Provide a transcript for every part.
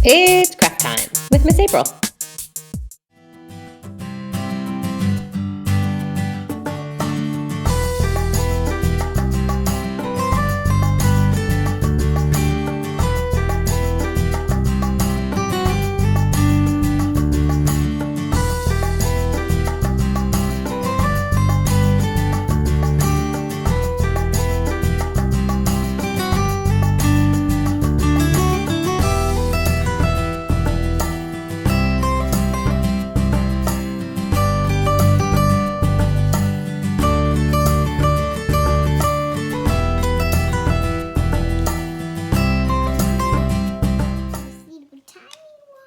It's craft time with Miss April.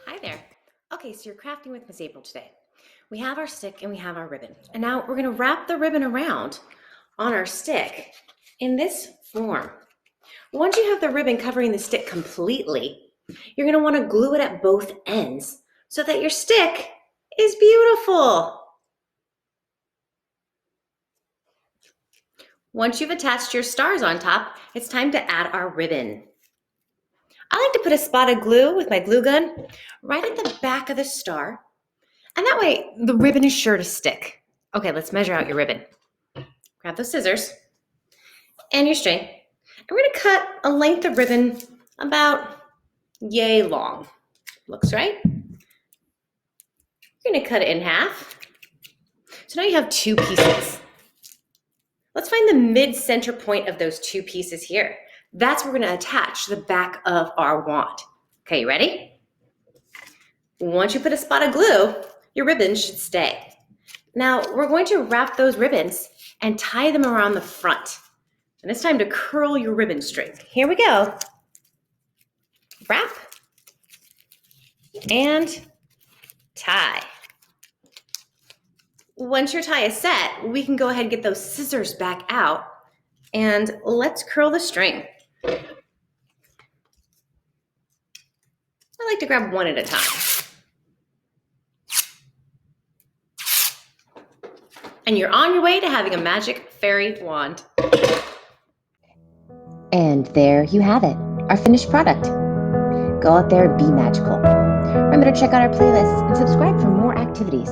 Hi there. Okay, so you're crafting with Miss April today. We have our stick and we have our ribbon. And now we're going to wrap the ribbon around on our stick in this form. Once you have the ribbon covering the stick completely, you're going to want to glue it at both ends so that your stick is beautiful. Once you've attached your stars on top, it's time to add our ribbon. I like to put a spot of glue with my glue gun right at the back of the star, and that way the ribbon is sure to stick. Okay, let's measure out your ribbon. Grab those scissors and your string, and we're gonna cut a length of ribbon about yay long. Looks right. You're gonna cut it in half. So now you have two pieces. Let's find the mid-center point of those two pieces here. That's where we're gonna attach the back of our wand. Okay, you ready? Once you put a spot of glue, your ribbon should stay. Now, we're going to wrap those ribbons and tie them around the front. And it's time to curl your ribbon string. Here we go. Wrap and tie. Once your tie is set, we can go ahead and get those scissors back out and let's curl the string. I like to grab one at a time. And you're on your way to having a magic fairy wand. And there you have it, our finished product. Go out there and be magical. Remember to check out our playlist and subscribe for more activities.